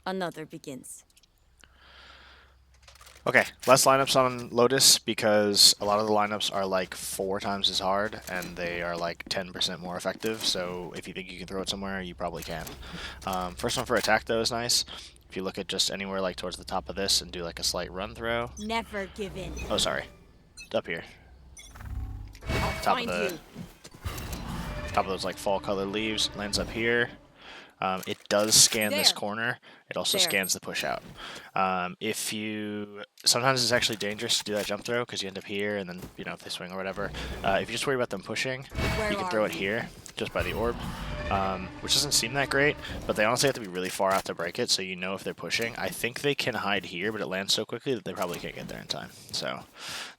Another begins. Okay, less lineups on Lotus because a lot of the lineups are like 4 times as hard and they are like 10% more effective. So if you think you can throw it somewhere, you probably can. First one for attack though is nice. If you look at just anywhere like towards the top of this and do like a slight run throw. Never give in. Oh, sorry, up here, I'll top of find the you. top of those like fall colored leaves, lands up here. It does scan this There. corner. It also There. scans the push out. If you sometimes it's actually dangerous to do that jump throw because you end up here and then if they swing or whatever. If you just worry about them pushing, Where you can are throw it you? here just by the orb, which doesn't seem that great. But they honestly have to be really far out to break it, so you know if they're pushing. I think they can hide here, but it lands so quickly that they probably can't get there in time. So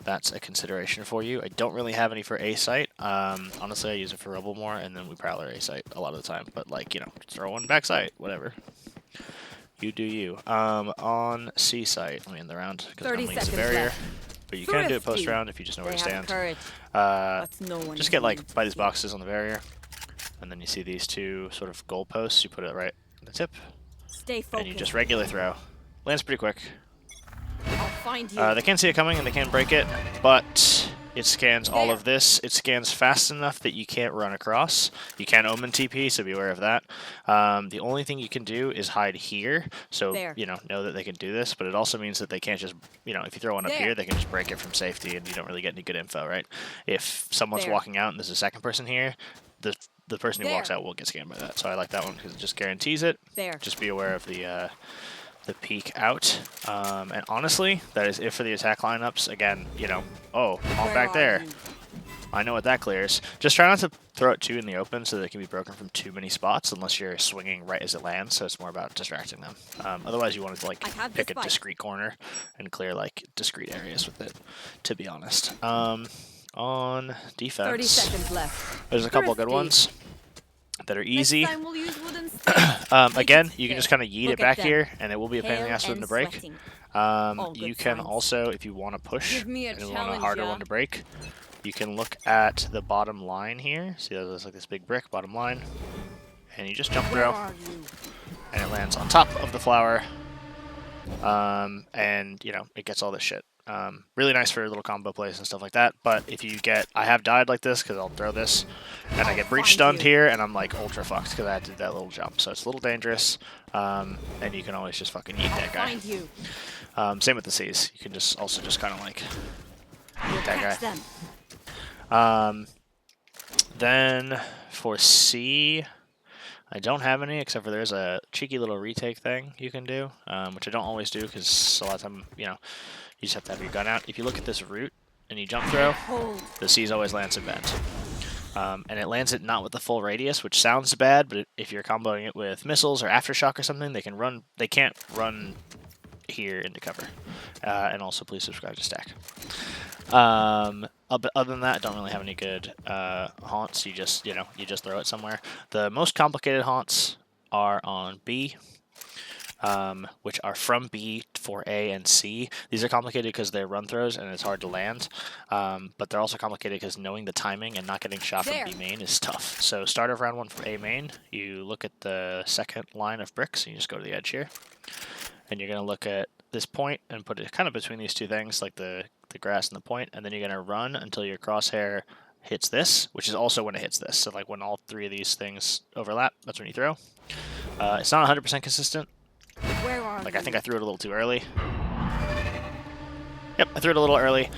that's a consideration for you. I don't really have any for A site. Honestly, I use it for Rebel more, and then we Prowler A site a lot of the time. But like throw one back site, whatever. You do you. On C site, let me end the round because 30 I'm leads the seconds barrier. left. But you can do it Thrifty. post round if you just know where They to have stand. courage. Uh, But no one just is get willing like to by these see. boxes on the barrier, and then you see these two sort of goal posts. You put it right at the tip, Stay and focused. you just regular throw. Lands pretty quick. I'll find you. They can't see it coming and they can't break it, but it scans all There. of this. It scans fast enough that you can't run across. You can omen TP, so be aware of that. The only thing you can do is hide here, so There. know that they can do this. But it also means that they can't just if you throw one up There. here, they can just break it from safety, and you don't really get any good info, right? If someone's There. walking out and there's a second person here, the person who walks There. out will get scanned by that. So I like that one because it just guarantees it. There. Just be aware of the peek out. And honestly, that is it for the attack lineups. Again, oh, on Where back are there. you? I know what that clears. Just try not to throw it too in the open so that it can be broken from too many spots unless you're swinging right as it lands, so it's more about distracting them. Otherwise, you want to I have pick this a fight. discrete corner and clear discrete areas with it, to be honest. On 30 defense, seconds left. there's a couple of good Thrifty. ones that are easy. Next time we'll use wooden sticks. Again, you can just kind of yeet Look it at back them. here, and it will be a pain in the Pale ass for them and to break. sweating. You good can signs. also, if you want to push Give me a and you want a challenge, harder yeah? one to break, you can look at the bottom line here. See, there's like this big brick, bottom line, and you just jump Where throw, are you? and it lands on top of the flower, and it gets all this shit. Really nice for little combo plays and stuff like that. But if you I have died like this because I'll throw this, and I get breach find stunned you. here, and I'm like ultra fucked because I had to do that little jump. So it's a little dangerous, and you can always just fucking eat that guy. Find you. Same with the C's. You can just kind of like eat that Catch guy. them. Then for C, I don't have any except for there's a cheeky little retake thing you can do, which I don't always do because a lot of time, you just have to have your gun out. If you look at this route and you jump throw, Hold. the C's always lands it bent. And it lands it not with the full radius, which sounds bad, but if you're comboing it with missiles or aftershock or something, they can't run here into cover. And also, please subscribe to Stack. But other than that, I don't really have any good haunts. You just throw it somewhere. The most complicated haunts are on B, which are from B for A and C. These are complicated because they're run throws and it's hard to land, but they're also complicated because knowing the timing and not getting shot from B main is tough. So start of round 1 for A main, you look at the second line of bricks and you just go to the edge here. And you're going to look at this point and put it kind of between these two things, like the grass and the point, and then you're going to run until your crosshair hits this, which is also when it hits this. So like when all 3 of these things overlap, that's when you throw. It's not 100% consistent. Where are I you? think I threw it a little too early. Yep, I threw it a little early.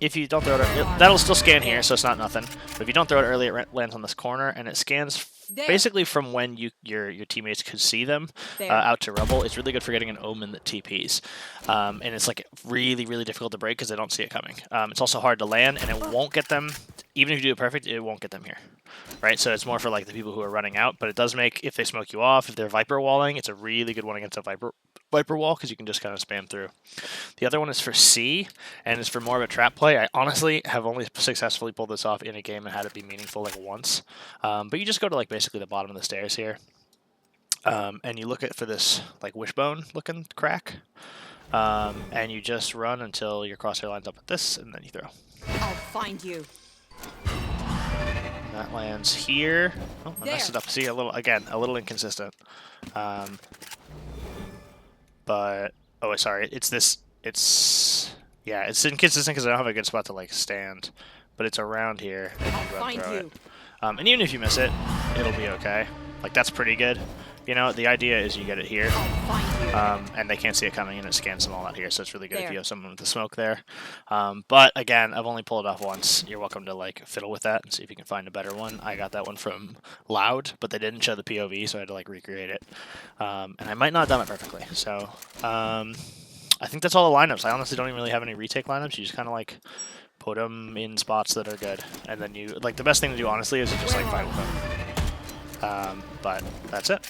If you don't throw it, that'll still scan here, so it's not nothing. But if you don't throw it early, it lands on this corner, and it scans basically from when your teammates could see them out to Rebel. It's really good for getting an omen that TPs. And it's like really, really difficult to break because they don't see it coming. It's also hard to land, and it won't get them, even if you do it perfect, it won't get them here. Right, so it's more for like the people who are running out, but it does make, if they smoke you off, if they're Viper walling, it's a really good one against a Viper wall because you can just kind of spam through. The other one is for C, and it's for more of a trap play. I honestly have only successfully pulled this off in a game and had it be meaningful like once. But you just go to like basically the bottom of the stairs here, and you look at for this like wishbone looking crack, and you just run until your crosshair lines up at this, and then you throw. I'll find you. That lands here. Oh, I messed it up. See, a little inconsistent. but oh, sorry, it's this. Yeah, it's inconsistent because I don't have a good spot to like stand, but it's around here and you run through it. And even if you miss it, it'll be okay. Like that's pretty good. You know, the idea is you get it here, and they can't see it coming, and it scans them all out here. So it's really good if you have someone with the smoke there. But again, I've only pulled it off once. You're welcome to like fiddle with that and see if you can find a better one. I got that one from Loud, but they didn't show the POV, so I had to like recreate it. And I might not have done it perfectly. So I think that's all the lineups. I honestly don't even really have any retake lineups. You just kind of like put them in spots that are good, and then you like the best thing to do honestly is to just like fight with them. But that's it.